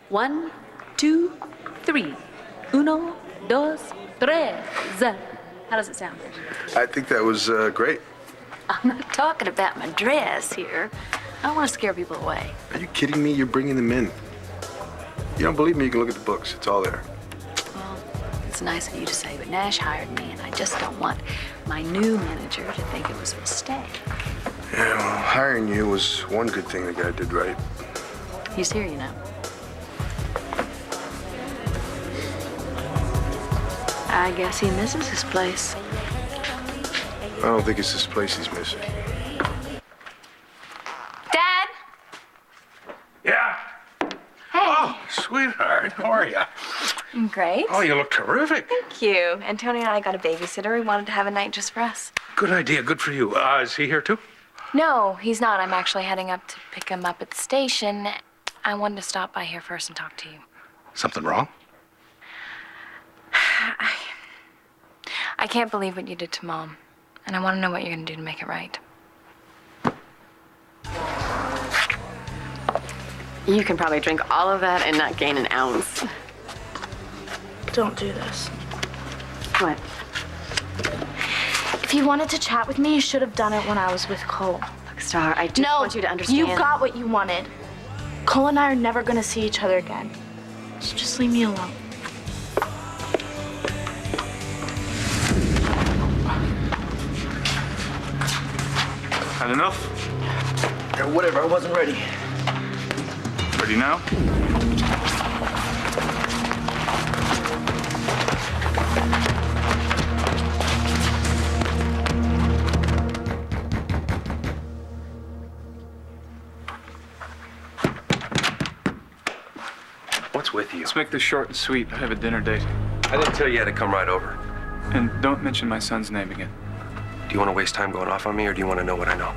1, 2, 3. Uno, dos, tres. How does it sound? I think that was great. I'm not talking about my dress here. I don't want to scare people away. Are you kidding me? You're bringing them in. You don't believe me? You can look at the books. It's all there. Well, it's nice of you to say, but Nash hired me, and I just don't want my new manager to think it was a mistake. Yeah, well, hiring you was one good thing the guy did right. He's here, you know. I guess he misses his place. I don't think it's this place he's missing. Dad! Yeah. Hey. Oh, sweetheart, how are you? I'm great. Oh, you look terrific. Thank you. And Tony and I got a babysitter. We wanted to have a night just for us. Good idea, good for you. Is he here too? No, he's not. I'm actually heading up to pick him up at the station. I wanted to stop by here first and talk to you. Something wrong? I can't believe what you did to Mom. And I want to know what you're going to do to make it right. You can probably drink all of that and not gain an ounce. Don't do this. What? If you wanted to chat with me, you should have done it when I was with Cole. Look, Star, I just want you to understand. You got what you wanted. Cole and I are never gonna see each other again. So just leave me alone. Had enough? Yeah, whatever, I wasn't ready. Ready now? What's with you? Let's make this short and sweet. I have a dinner date. I didn't tell you had to come right over. And don't mention my son's name again. Do you want to waste time going off on me, or do you want to know what I know?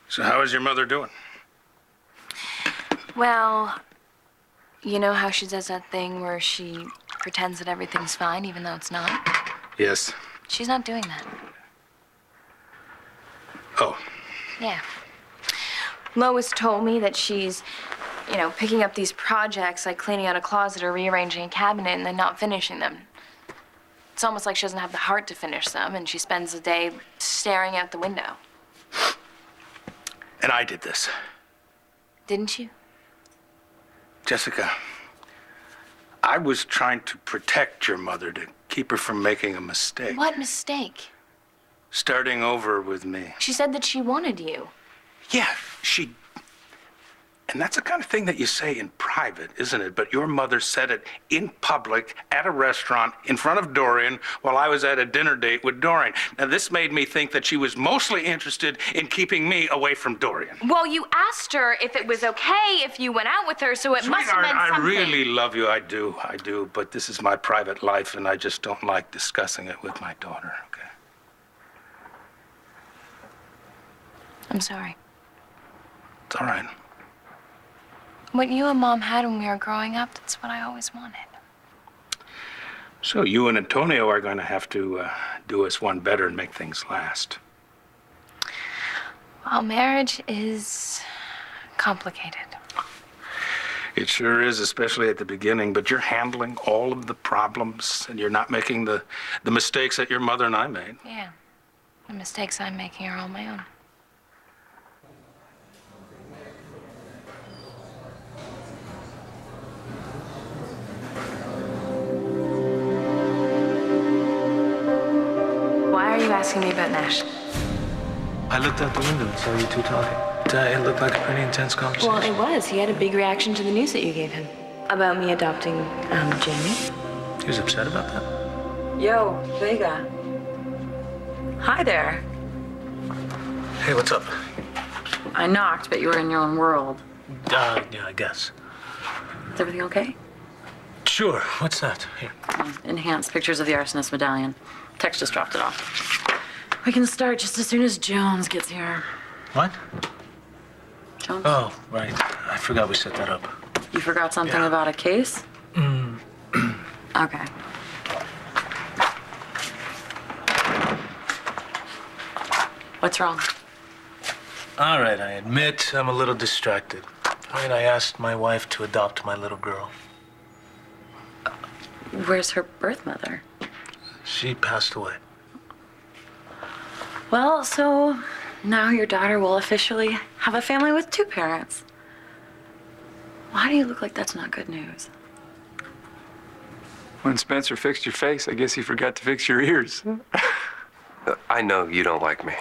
So how is your mother doing? Well, you know how she does that thing where she pretends that everything's fine even though it's not? Yes. She's not doing that. Oh. Yeah. Lois told me that she's, picking up these projects like cleaning out a closet or rearranging a cabinet and then not finishing them. It's almost like she doesn't have the heart to finish them, and she spends the day staring out the window. And I did this. Didn't you? Jessica, I was trying to protect your mother, to keep her from making a mistake. What mistake? Starting over with me. She said that she wanted you. Yeah, she... And that's the kind of thing that you say in private, isn't it? But your mother said it in public, at a restaurant, in front of Dorian, while I was at a dinner date with Dorian. Now, this made me think that she was mostly interested in keeping me away from Dorian. Well, you asked her if it was okay if you went out with her, so it must have meant something. I really love you, I do. But this is my private life, and I just don't like discussing it with my daughter, okay? I'm sorry. It's all right. What you and Mom had when we were growing up, that's what I always wanted. So you and Antonio are going to have to do us one better and make things last. Well, marriage is complicated. It sure is, especially at the beginning, but you're handling all of the problems, and you're not making the mistakes that your mother and I made. Yeah. The mistakes I'm making are all my own. Why are you asking me about Nash? I looked out the window and saw you two talking. It looked like a pretty intense conversation. Well, it was. He had a big reaction to the news that you gave him. About me adopting, Jamie. He was upset about that? Yo, Vega. Hi there. Hey, what's up? I knocked, but you were in your own world. Yeah, I guess. Is everything okay? Sure. What's that? Here. Enhanced pictures of the arsonist medallion. Tex just dropped it off. We can start just as soon as Jones gets here. What? Jones? Oh, right. I forgot we set that up. You forgot something about a case? Okay. What's wrong? All right, I admit I'm a little distracted. All right, I asked my wife to adopt my little girl. Where's her birth mother? She passed away. Well, so now your daughter will officially have a family with 2 parents. Why do you look like that's not good news? When Spencer fixed your face, I guess he forgot to fix your ears. I know you don't like me.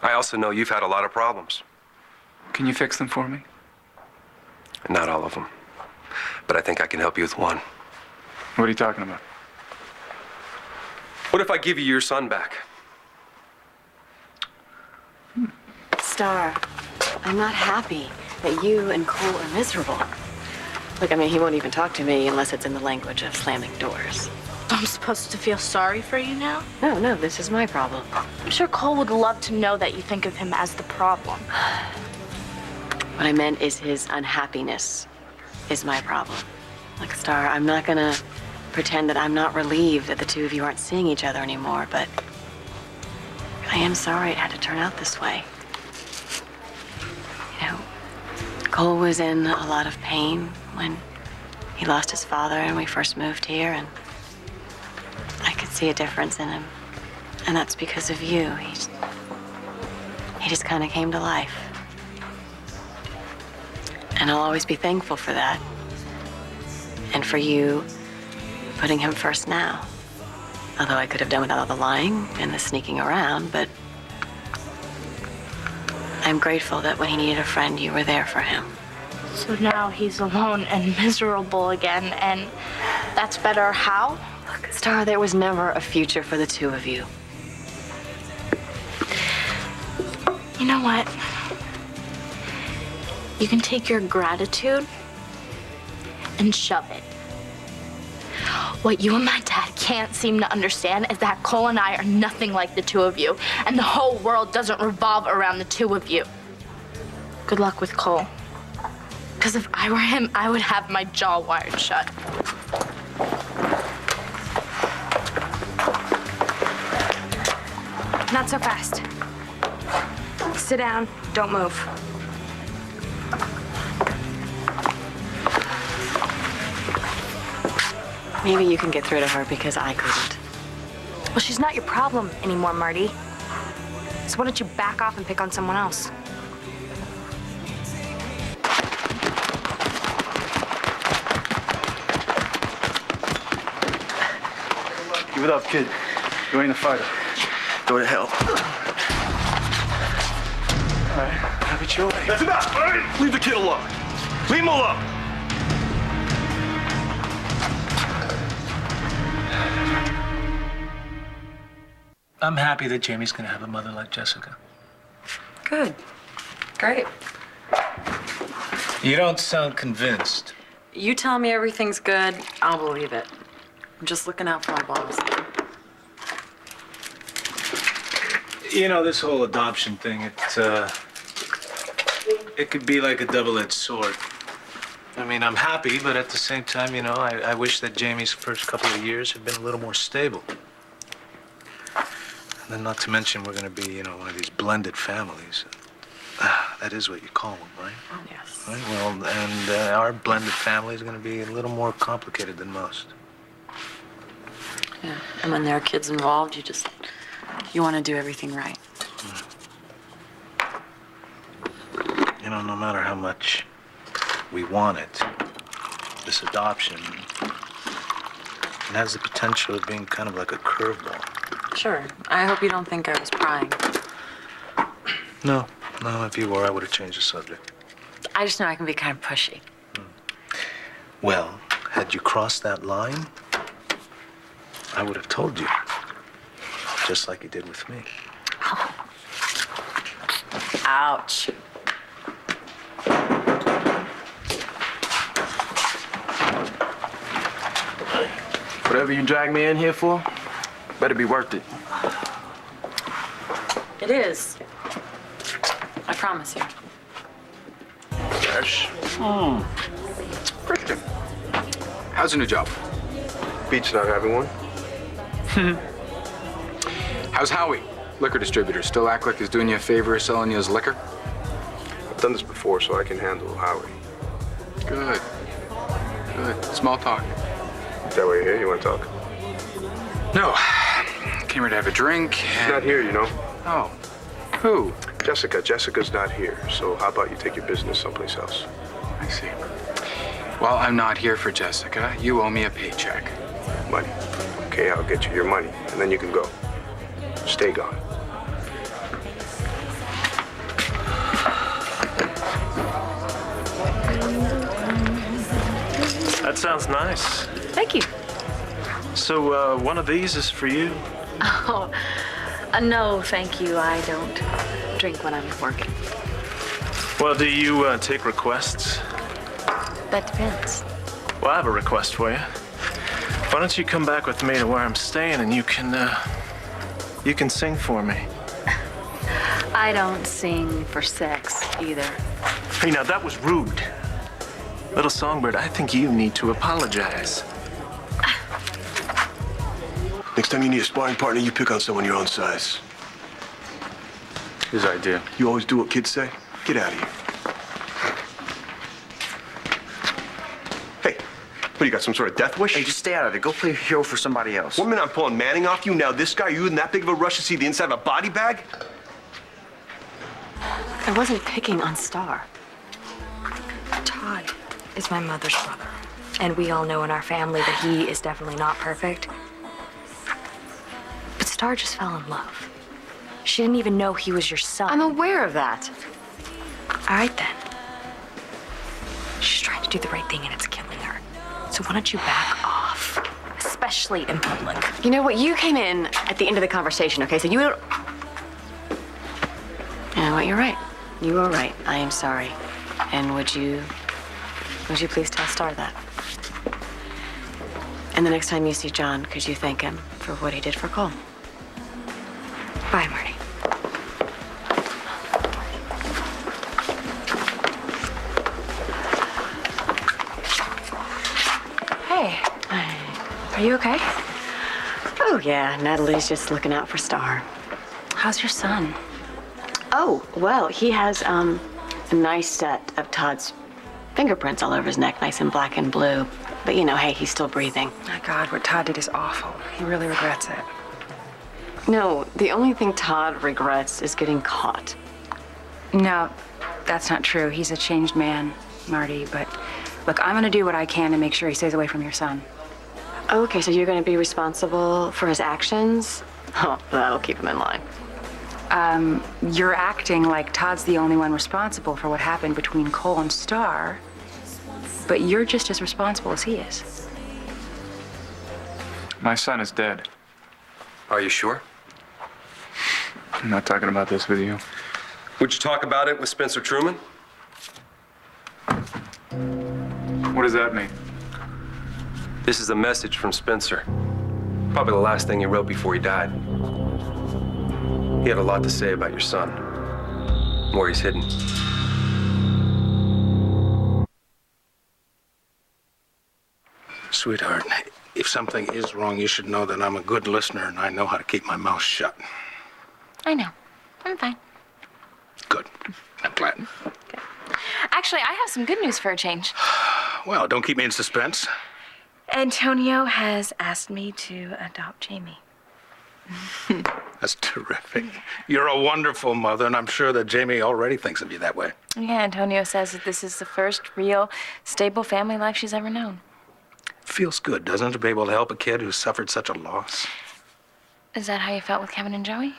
I also know you've had a lot of problems. Can you fix them for me? Not all of them. But I think I can help you with one. What are you talking about? What if I give you your son back? Star, I'm not happy that you and Cole are miserable. Look, I mean, he won't even talk to me unless it's in the language of slamming doors. I'm supposed to feel sorry for you now? No, this is my problem. I'm sure Cole would love to know that you think of him as the problem. What I meant is his unhappiness is my problem. Look, Star, I'm not gonna pretend that I'm not relieved that the 2 of you aren't seeing each other anymore, but I am sorry it had to turn out this way. You know, Cole was in a lot of pain when he lost his father and we first moved here, and I could see a difference in him. And that's because of you. He just kind of came to life. And I'll always be thankful for that. And for you putting him first now. Although I could have done without all the lying and the sneaking around, but I'm grateful that when he needed a friend, you were there for him. So now he's alone and miserable again, and that's better how? Look, Star, there was never a future for the 2 of you. You know what? You can take your gratitude and shove it. What you and my dad can't seem to understand is that Cole and I are nothing like the 2 of you, and the whole world doesn't revolve around the 2 of you. Good luck with Cole. Because if I were him, I would have my jaw wired shut. Not so fast. Sit down, don't move. Maybe you can get through to her because I couldn't. Well, she's not your problem anymore, Marty. So why don't you back off and pick on someone else? Give it up, kid. You ain't a fighter. Go to hell. All right, have it your way. That's enough, all right? Leave the kid alone. Leave him alone. I'm happy that Jamie's gonna have a mother like Jessica. Good. Great. You don't sound convinced. You tell me everything's good, I'll believe it. I'm just looking out for my boss. You know, this whole adoption thing, it could be like a double-edged sword. I mean, I'm happy, but at the same time, you know, I wish that Jamie's first couple of years had been a little more stable. And then not to mention, we're gonna be, you know, one of these blended families. That is what you call them, right? Yes. Right, well, and our blended family is gonna be a little more complicated than most. Yeah. And when there are kids involved, you want to do everything right. You know, no matter how much we want it, this adoption, it has the potential of being kind of like a curveball. Sure. I hope you don't think I was prying. No, if you were, I would have changed the subject. I just know I can be kind of pushy. Well, had you crossed that line, I would have told you, just like you did with me. Ouch. Whatever you drag me in here for, better be worth it. It is. I promise you. Fresh. Christian, how's the new job? Beats not having one. How's Howie? Liquor distributor. Still act like he's doing you a favor selling you his liquor? I've done this before, so I can handle Howie. Good. Good. Small talk. Is that why you're here? You want to talk? No. Came here to have a drink. She's not here, you know. Oh. Who? Jessica. Jessica's not here. So how about you take your business someplace else? I see. Well, I'm not here for Jessica. You owe me a paycheck. Money. Okay, I'll get you your money, and then you can go. Stay gone. That sounds nice. Thank you. So, one of these is for you? Oh, no, thank you. I don't drink when I'm working. Well, do you take requests? That depends. Well, I have a request for you. Why don't you come back with me to where I'm staying and you can sing for me. I don't sing for sex either. Hey, now that was rude. Little Songbird, I think you need to apologize. Next time you need a sparring partner, you pick on someone your own size. His idea. You always do what kids say? Get out of here. Hey, what, you got some sort of death wish? Hey, just stay out of it. Go play a hero for somebody else. 1 minute I'm pulling Manning off you, now this guy, you in that big of a rush to see the inside of a body bag? I wasn't picking on Star. Todd is my mother's brother. And we all know in our family that he is definitely not perfect. But Star just fell in love. She didn't even know he was your son. I'm aware of that. All right, then. She's trying to do the right thing and it's killing her. So why don't you back off? Especially in public. You know what? You came in at the end of the conversation, okay? So you don't... You know what? You're right. You are right. I am sorry. And would you please tell Star that? And the next time you see John, could you thank him for what he did for Cole? Bye, Marty. Hey, are you okay? Oh, yeah. Natalie's just looking out for Star. How's your son? Oh, well, he has a nice set of Todd's fingerprints all over his neck, nice and black and blue. But, you know, hey, he's still breathing. My God, what Todd did is awful. He really regrets it. No, the only thing Todd regrets is getting caught. No, that's not true. He's a changed man, Marty. But look, I'm gonna do what I can to make sure he stays away from your son. Okay, so you're gonna be responsible for his actions? Oh, that'll keep him in line. You're acting like Todd's the only one responsible for what happened between Cole and Star, but you're just as responsible as he is. My son is dead. Are you sure? I'm not talking about this with you. Would you talk about it with Spencer Truman? What does that mean? This is a message from Spencer. Probably the last thing he wrote before he died. He had a lot to say about your son, where he's hidden. Sweetheart, if something is wrong, you should know that I'm a good listener and I know how to keep my mouth shut. I know. I'm fine. Good. I'm glad. Actually, I have some good news for a change. Well, don't keep me in suspense. Antonio has asked me to adopt Jamie. That's terrific. You're a wonderful mother, and I'm sure that Jamie already thinks of you that way. Yeah, Antonio says that this is the first real, stable family life she's ever known. Feels good, doesn't it, to be able to help a kid who suffered such a loss? Is that how you felt with Kevin and Joey?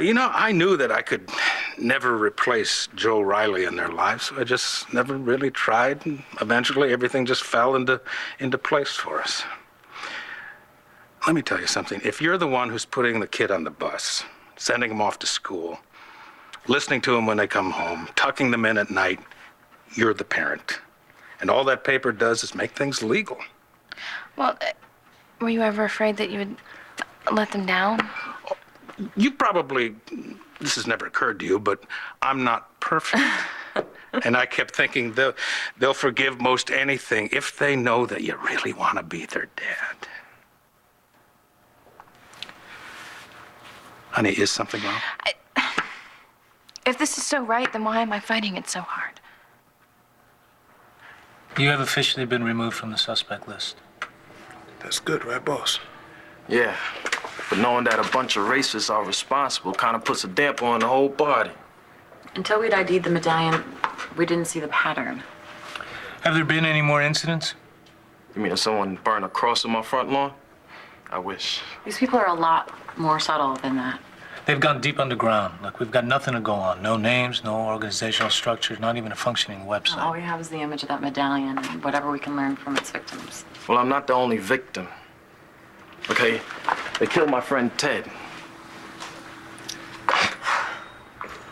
You know, I knew that I could never replace Joe Riley in their lives, so I just never really tried, and eventually everything just fell into place for us. Let me tell you something. If you're the one who's putting the kid on the bus, sending him off to school, listening to him when they come home, tucking them in at night, you're the parent. And all that paper does is make things legal. Well, were you ever afraid that you would let them down? You probably, this has never occurred to you, but I'm not perfect. And I kept thinking they'll forgive most anything if they know that you really want to be their dad. Honey, is something wrong? If this is so right, then why am I fighting it so hard? You have officially been removed from the suspect list. That's good, right, boss? Yeah, but knowing that a bunch of racists are responsible kind of puts a damper on the whole party. Until we'd ID'd the medallion, we didn't see the pattern. Have there been any more incidents? You mean if someone burned a cross on my front lawn? I wish. These people are a lot more subtle than that. They've gone deep underground. Look, we've got nothing to go on. No names, no organizational structure, not even a functioning website. All we have is the image of that medallion and whatever we can learn from its victims. Well, I'm not the only victim. Okay, they killed my friend Ted.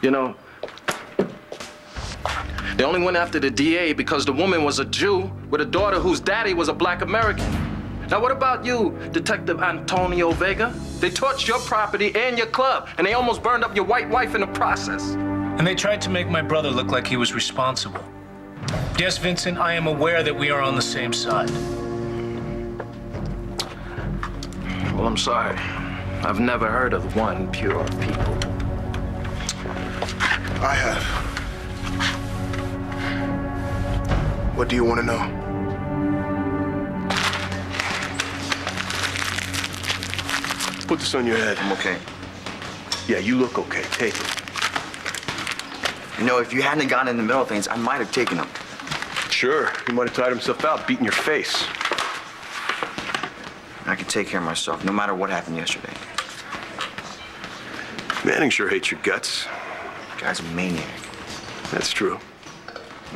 You know, they only went after the DA because the woman was a Jew with a daughter whose daddy was a black American. Now, what about you, Detective Antonio Vega? They torched your property and your club, and they almost burned up your white wife in the process. And they tried to make my brother look like he was responsible. Yes, Vincent, I am aware that we are on the same side. Well, I'm sorry. I've never heard of one pure people. I have. What do you want to know? Put this on your head. I'm okay. Yeah, you look okay. Take it. You know, if you hadn't gotten in the middle of things, I might have taken him. Sure, he might have tired himself out, beating your face. I can take care of myself, no matter what happened yesterday. Manning sure hates your guts. The guy's a maniac. That's true.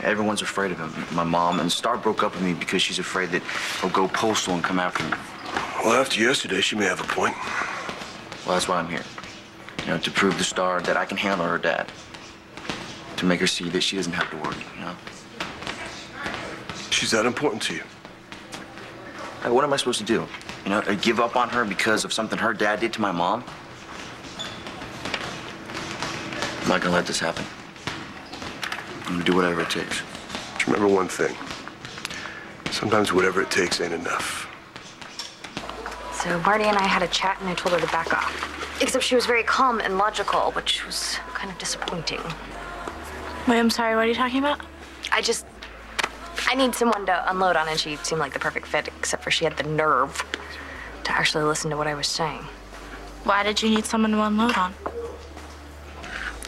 Everyone's afraid of him. My mom and Star broke up with me because she's afraid that he'll go postal and come after me. Well, after yesterday, she may have a point. Well, that's why I'm here. You know, to prove to Star that I can handle her dad. To make her see that she doesn't have to worry, you know? She's that important to you? Like, what am I supposed to do? You know, give up on her because of something her dad did to my mom? I'm not gonna let this happen. I'm gonna do whatever it takes. Just remember one thing. Sometimes whatever it takes ain't enough. So Marty and I had a chat and I told her to back off. Except she was very calm and logical, which was kind of disappointing. Wait, I'm sorry, what are you talking about? I need someone to unload on, and she seemed like the perfect fit, except for she had the nerve to actually listen to what I was saying. Why did you need someone to unload on?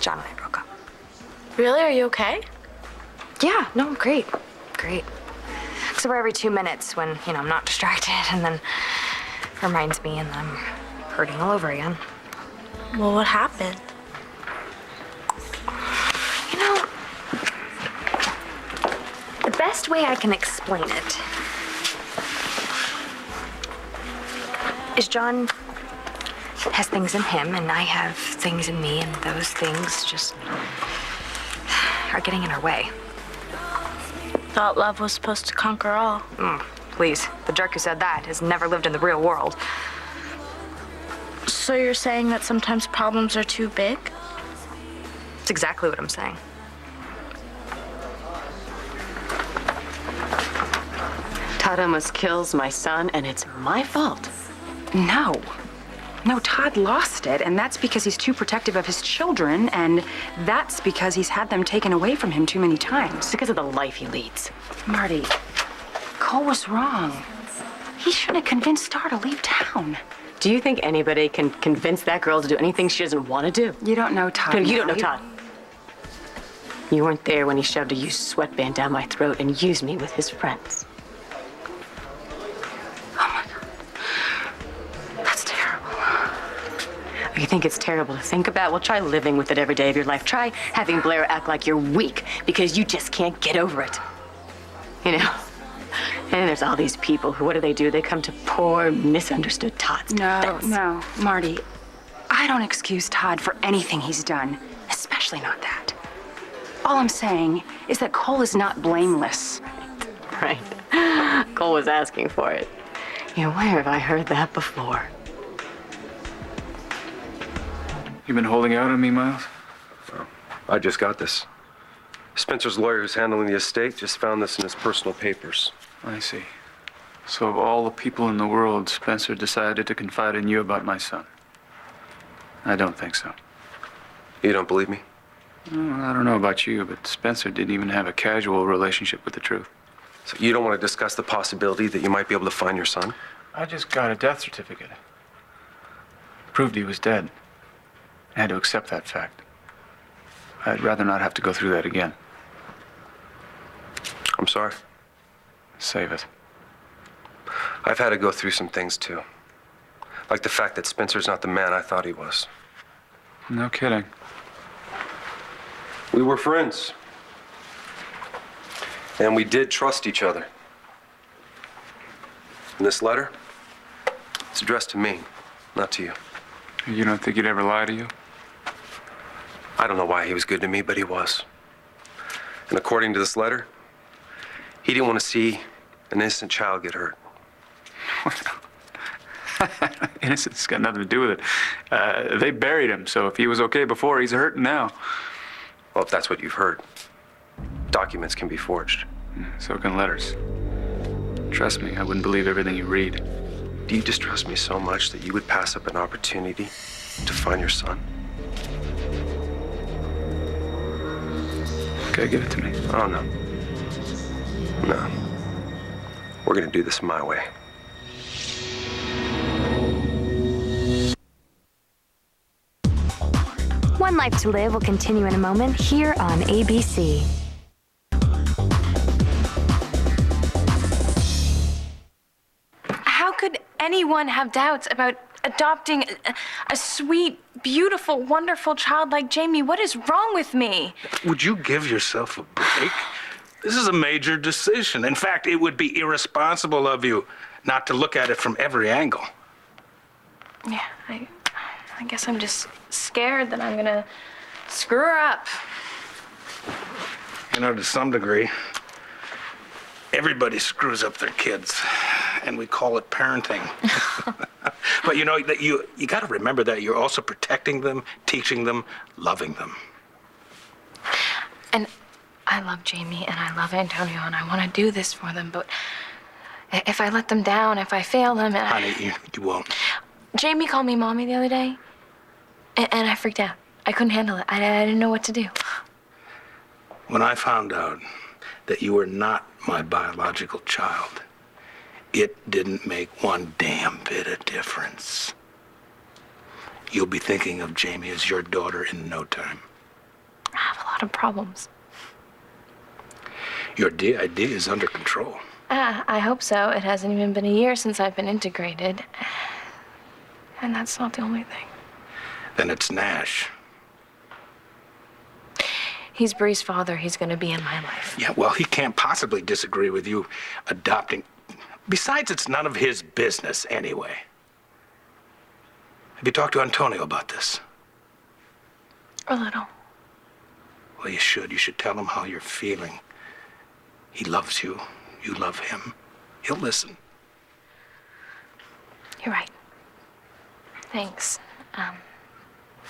John and I broke up. Really? Are you okay? Yeah, no, great. Great. Except for every 2 minutes when, you know, I'm not distracted, and then reminds me, and then I'm hurting all over again. Well, what happened? You know, the best way I can explain it is John has things in him, and I have things in me, and those things just are getting in our way. Thought love was supposed to conquer all. Please, the jerk who said that has never lived in the real world. So you're saying that sometimes problems are too big? That's exactly what I'm saying. Todd almost kills my son, and it's my fault. No. No, Todd lost it, and that's because he's too protective of his children, and that's because he's had them taken away from him too many times. It's because of the life he leads. Marty, Cole was wrong. He shouldn't have convinced Star to leave town. Do you think anybody can convince that girl to do anything she doesn't want to do? You don't know Todd. No, you don't know Todd. You weren't there when he shoved a used sweatband down my throat and used me with his friends. You think it's terrible to think about? Well, try living with it every day of your life. Try having Blair act like you're weak because you just can't get over it. You know? And there's all these people who, what do? They come to poor, misunderstood Todd's defense. No, Marty. I don't excuse Todd for anything he's done, especially not that. All I'm saying is that Cole is not blameless. Right. Cole was asking for it. Yeah, where have I heard that before? You been holding out on me, Miles? I just got this. Spencer's lawyer who's handling the estate just found this in his personal papers. I see. So of all the people in the world, Spencer decided to confide in you about my son. I don't think so. You don't believe me? Well, I don't know about you, but Spencer didn't even have a casual relationship with the truth. So you don't want to discuss the possibility that you might be able to find your son? I just got a death certificate. Proved he was dead. I had to accept that fact. I'd rather not have to go through that again. I'm sorry. Save it. I've had to go through some things too. Like the fact that Spencer's not the man I thought he was. No kidding. We were friends. And we did trust each other. And this letter, it's addressed to me, not to you. You don't think he'd ever lie to you? I don't know why he was good to me, but he was. And according to this letter, he didn't want to see an innocent child get hurt. Innocent's got nothing to do with it. They buried him, so if he was okay before, he's hurting now. Well, if that's what you've heard, documents can be forged. So can letters. Trust me, I wouldn't believe everything you read. Do you distrust me so much that you would pass up an opportunity to find your son? Okay, give it to me. Oh, no. No. We're gonna do this my way. One Life to Live will continue in a moment here on ABC. How could anyone have doubts about adopting a sweet, beautiful, wonderful child like Jamie? What is wrong with me? Would you give yourself a break? This is a major decision. In fact, it would be irresponsible of you not to look at it from every angle. Yeah, I guess I'm just scared that I'm gonna screw her up. You know, to some degree, everybody screws up their kids, and we call it parenting. But you know, that you got to remember that you're also protecting them, teaching them, loving them. And I love Jamie and I love Antonio and I want to do this for them, but if I let them down, if I fail them, and Honey, you won't. Jamie called me mommy the other day, and I freaked out. I couldn't handle it. I didn't know what to do. When I found out that you were not my biological child, it didn't make one damn bit of difference. You'll be thinking of Jamie as your daughter in no time. I have a lot of problems. Your DID is under control. I hope so. It hasn't even been a year since I've been integrated. And that's not the only thing. Then it's Nash. He's Bree's father. He's going to be in my life. Yeah, well, he can't possibly disagree with you adopting. Besides, it's none of his business anyway. Have you talked to Antonio about this? A little. Well, you should. You should tell him how you're feeling. He loves you. You love him. He'll listen. You're right. Thanks.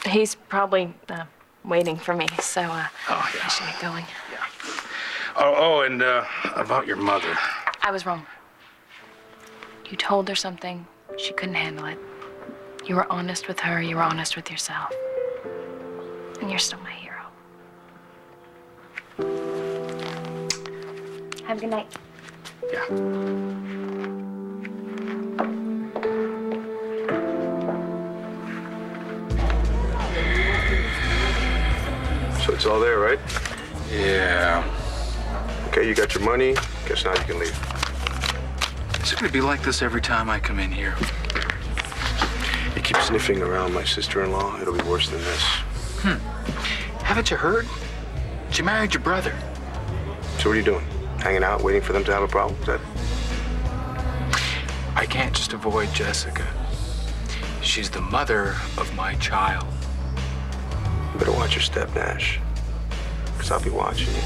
He's probably waiting for me, so I should get going. Oh, and about your mother. I was wrong. You told her something. She couldn't handle it. You were honest with her. You were honest with yourself. And you're still my hero. Have a good night. Yeah. So it's all there, right? Yeah. Okay, you got your money. Guess now you can leave. Is it gonna be like this every time I come in here? You keep sniffing around my sister-in-law, it'll be worse than this. Haven't you heard? She married your brother. So what are you doing? Hanging out, waiting for them to have a problem? Is that... I can't just avoid Jessica. She's the mother of my child. You better watch your step, Nash. Because I'll be watching you.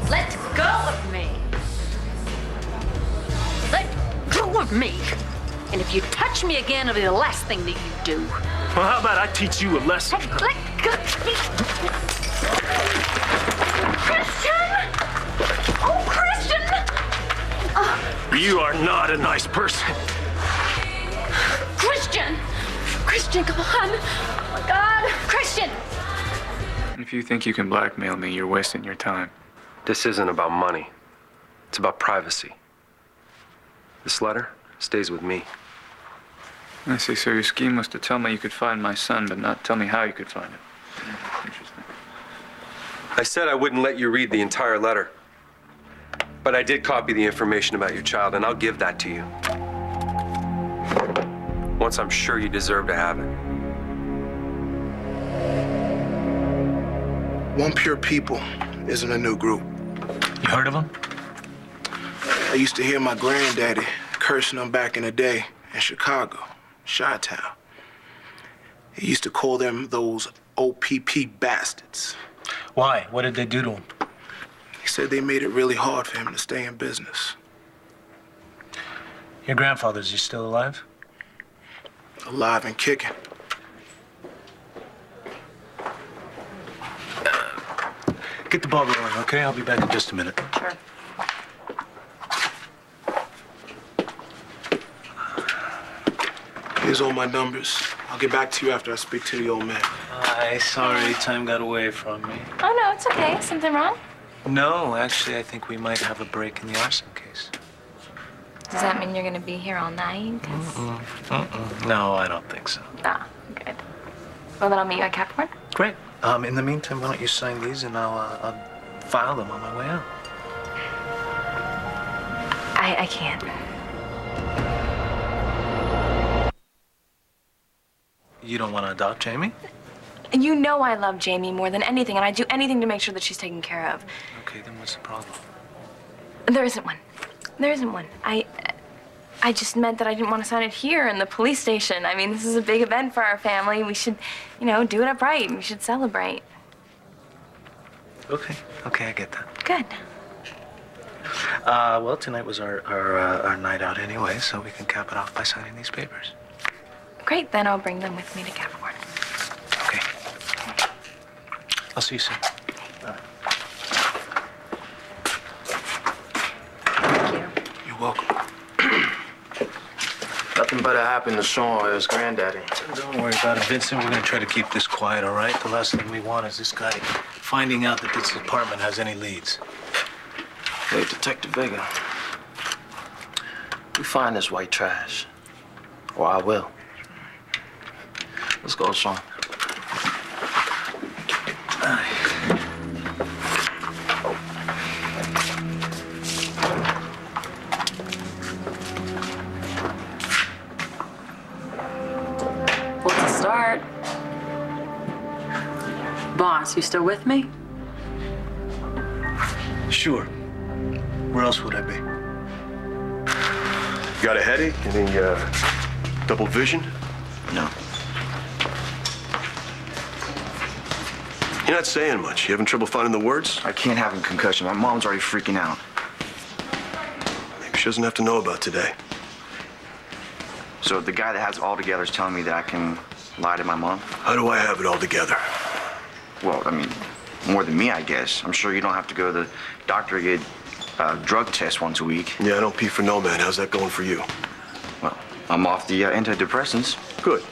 Let go of me. Let you or me. And if you touch me again, it'll be the last thing that you do. Well, how about I teach you a lesson? Hey, let go. Christian! Oh, Christian! You are not a nice person. Christian! Christian, come on! Oh my God! Christian! If you think you can blackmail me, you're wasting your time. This isn't about money. It's about privacy. This letter stays with me. I see, so your scheme was to tell me you could find my son, but not tell me how you could find him. Interesting. I said I wouldn't let you read the entire letter. But I did copy the information about your child, and I'll give that to you. Once I'm sure you deserve to have it. One Pure People isn't a new group. You heard of them? I used to hear my granddaddy cursing them back in the day in Chicago, Chi-Town. He used to call them those OPP bastards. Why? What did they do to him? He said they made it really hard for him to stay in business. Your grandfather, is he still alive? Alive and kicking. Get the ball rolling, okay? I'll be back in just a minute. Sure. Here's all my numbers. I'll get back to you after I speak to the old man. Sorry, time got away from me. Oh, no, it's okay. Something wrong? No, actually, I think we might have a break in the arson case. Does that mean you're gonna be here all night? No, I don't think so. Ah, good. Well, then I'll meet you at Capricorn. Great. In the meantime, why don't you sign these and I'll file them on my way out. I can't. You don't want to adopt Jamie? You know I love Jamie more than anything, and I'd do anything to make sure that she's taken care of. Okay, then what's the problem? There isn't one. There isn't one. I just meant that I didn't want to sign it here in the police station. I mean, this is a big event for our family. We should, do it upright. We should celebrate. Okay, I get that. Good. Well, tonight was our night out anyway, so we can cap it off by signing these papers. Great, then I'll bring them with me to Capricorn. Okay. I'll see you soon. You're welcome. Nothing better happened to Sean or his granddaddy. Don't worry about it, Vincent. We're gonna try to keep this quiet, all right? The last thing we want is this guy finding out that this department has any leads. Hey, Detective Vega. You find this white trash, or I will. Let's go, Sean. What's the start? Boss, you still with me? Sure. Where else would I be? Got a headache? Any double vision? No. You're not saying much. You having trouble finding the words? I can't have a concussion. My mom's already freaking out. Maybe she doesn't have to know about today. So the guy that has it all together is telling me that I can lie to my mom? How do I have it all together? Well, I mean, more than me, I guess. I'm sure you don't have to go to the doctor to get a drug test once a week. Yeah, I don't pee for no man. How's that going for you? Well, I'm off the antidepressants. Good.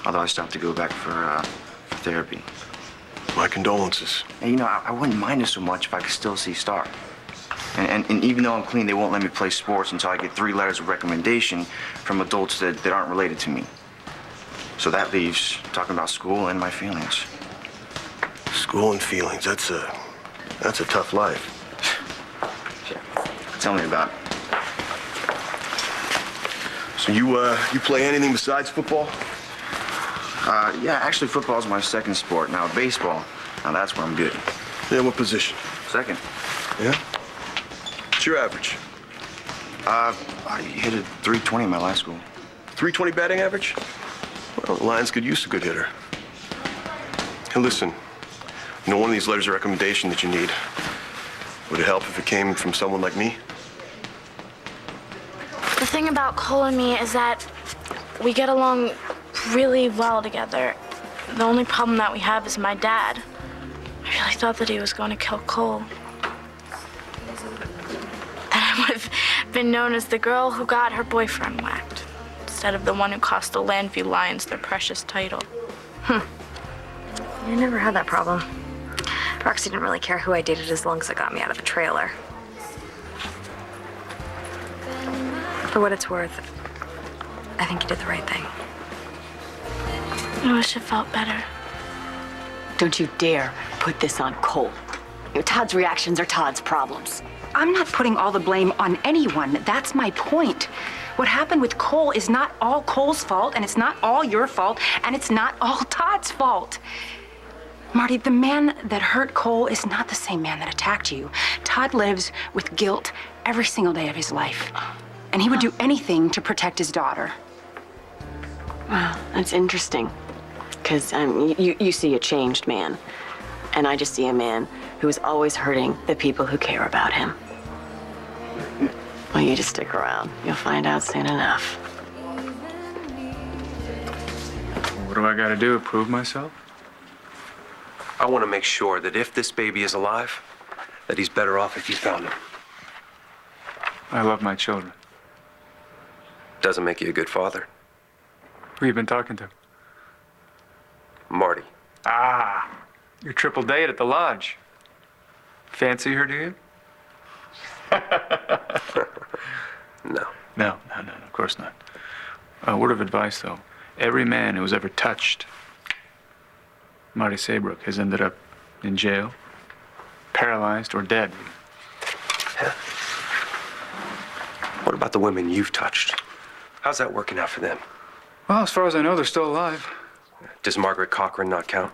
Although I still have to go back for therapy. My condolences. And I wouldn't mind it so much if I could still see Star. And even though I'm clean, they won't let me play sports until I get 3 letters of recommendation from adults that aren't related to me. So that leaves talking about school and my feelings. School and feelings, that's a tough life. Tell me about it. So you play anything besides football? Yeah, actually football's my second sport. Now baseball, now that's where I'm good. Yeah, what position? Second. Yeah? What's your average? I hit a 320 in my last school. 320 batting average? Well, the Lions could use a good hitter. Hey, listen, one of these letters of recommendation that you need, would it help if it came from someone like me? thing about Cole and me is that we get along really well together. The only problem that we have is my dad. I really thought that he was going to kill Cole. Then I would have been known as the girl who got her boyfriend whacked, instead of the one who cost the Landview Lions their precious title. I never had that problem. Roxy didn't really care who I dated as long as it got me out of a trailer. For what it's worth, I think you did the right thing. I wish it felt better. Don't you dare put this on Cole. Todd's reactions are Todd's problems. I'm not putting all the blame on anyone. That's my point. What happened with Cole is not all Cole's fault, and it's not all your fault, and it's not all Todd's fault. Marty, the man that hurt Cole is not the same man that attacked you. Todd lives with guilt every single day of his life, and he would do anything to protect his daughter. Wow, that's interesting. Because you see a changed man, and I just see a man who is always hurting the people who care about him. Well, you just stick around. You'll find out soon enough. What do I got to do to prove myself? I want to make sure that if this baby is alive, that he's better off if you found him. I love my children. Doesn't make you a good father. Who you been talking to? Marty. Ah, your triple date at the lodge. Fancy her, do you? No. No, of course not. A word of advice, though. Every man who has ever touched Marty Saybrook has ended up in jail, paralyzed, or dead. What about the women you've touched? How's that working out for them? Well, as far as I know, they're still alive. Does Margaret Cochran not count?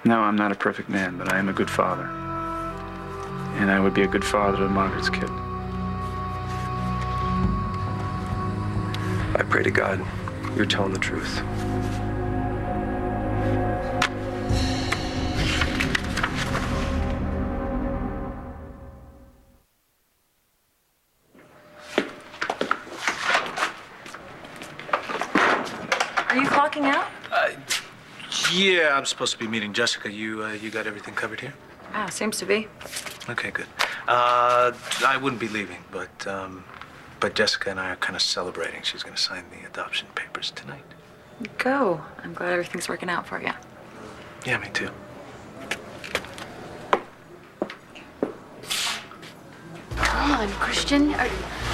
No, I'm not a perfect man, but I am a good father. And I would be a good father to Margaret's kid. I pray to God you're telling the truth. Are you clocking out? Yeah, I'm supposed to be meeting Jessica. You got everything covered here? Ah, seems to be. Okay, good. I wouldn't be leaving, but Jessica and I are kind of celebrating. She's going to sign the adoption papers tonight. Go. I'm glad everything's working out for you. Yeah, me too. Come on, Christian.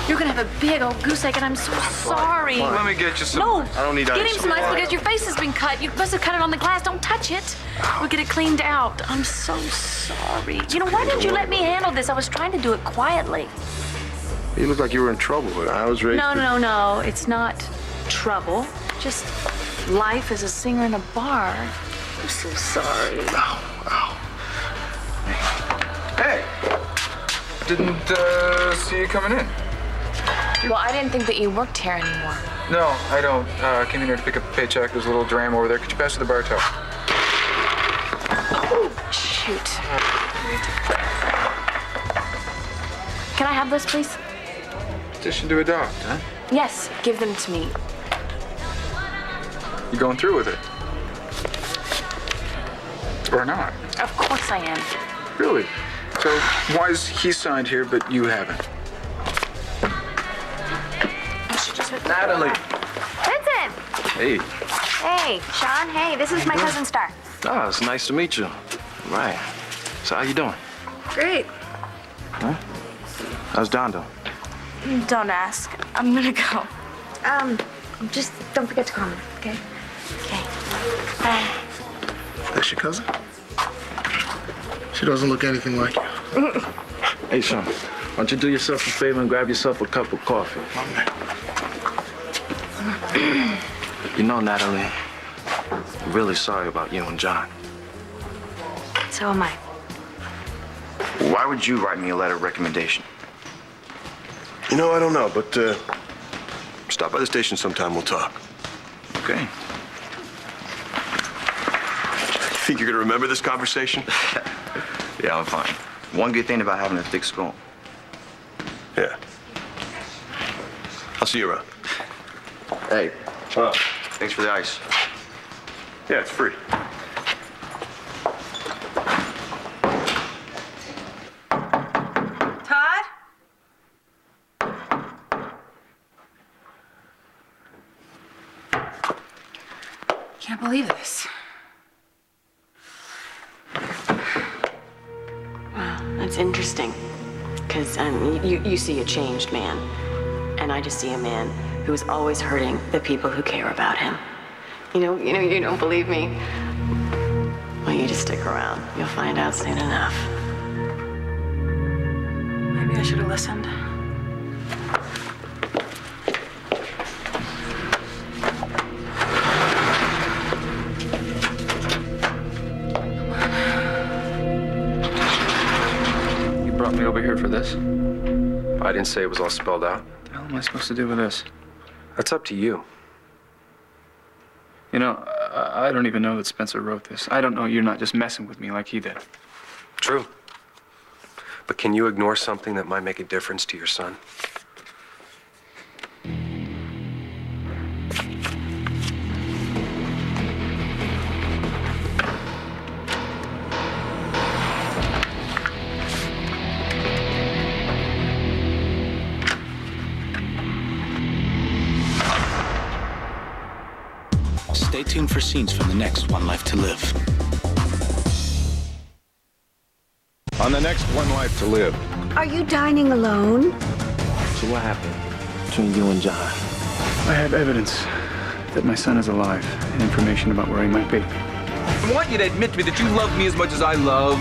You're gonna have a big old goose egg, and I'm so sorry. Let me get you some. No, I don't need get ice. him some ice because your face has been cut. You must have cut it on the glass. Don't touch it. We'll get it cleaned out. I'm so sorry. You know, why didn't you let me handle this? I was trying to do it quietly. You look like you were in trouble, but I was ready. No. It's not trouble. Just life as a singer in a bar. I'm so sorry. Ow. Hey! Didn't see you coming in. Well, I didn't think that you worked here anymore. No, I don't. Came in here to pick up a paycheck. There's a little dram over there. Could you pass to the bar top? Oh, shoot. Can I have those, please? Petition to adopt, huh? Yes, give them to me. You going through with it? Or not? Of course I am. Really? So why is he signed here, but you haven't? Natalie. Vincent! Hey. Hey, Sean. Hey, this is my cousin Star. Oh, it's nice to meet you. Right. So how you doing? Great. Huh? How's Don doing? Don't ask. I'm gonna go. Just don't forget to call me, okay? Okay. Bye. That's your cousin? She doesn't look anything like you. Hey, Sean, why don't you do yourself a favor and grab yourself a cup of coffee? You know, Natalie, I'm really sorry about you and John. So am I. Why would you write me a letter of recommendation? You know, I don't know, but stop by the station sometime. We'll talk. Okay. You think you're gonna remember this conversation? Yeah, I'm fine. One good thing about having a thick skull. Yeah. I'll see you around. Hey. Thanks for the ice. Yeah, it's free. Todd? Can't believe this. Wow, that's interesting. Because you see a changed man, and I just see a man who's always hurting the people who care about him. You don't believe me? Well, you just stick around. You'll find out soon enough. Maybe I should have listened. You brought me over here for this? I didn't say it was all spelled out. What the hell am I supposed to do with this? That's up to you. You know, I don't even know that Spencer wrote this. I don't know you're not just messing with me like he did. True. But can you ignore something that might make a difference to your son? Stay tuned for scenes from the next One Life to Live. On the next One Life to Live. Are you dining alone? So what happened between you and John? I have evidence that my son is alive and information about where he might be. I want you to admit to me that you love me as much as I love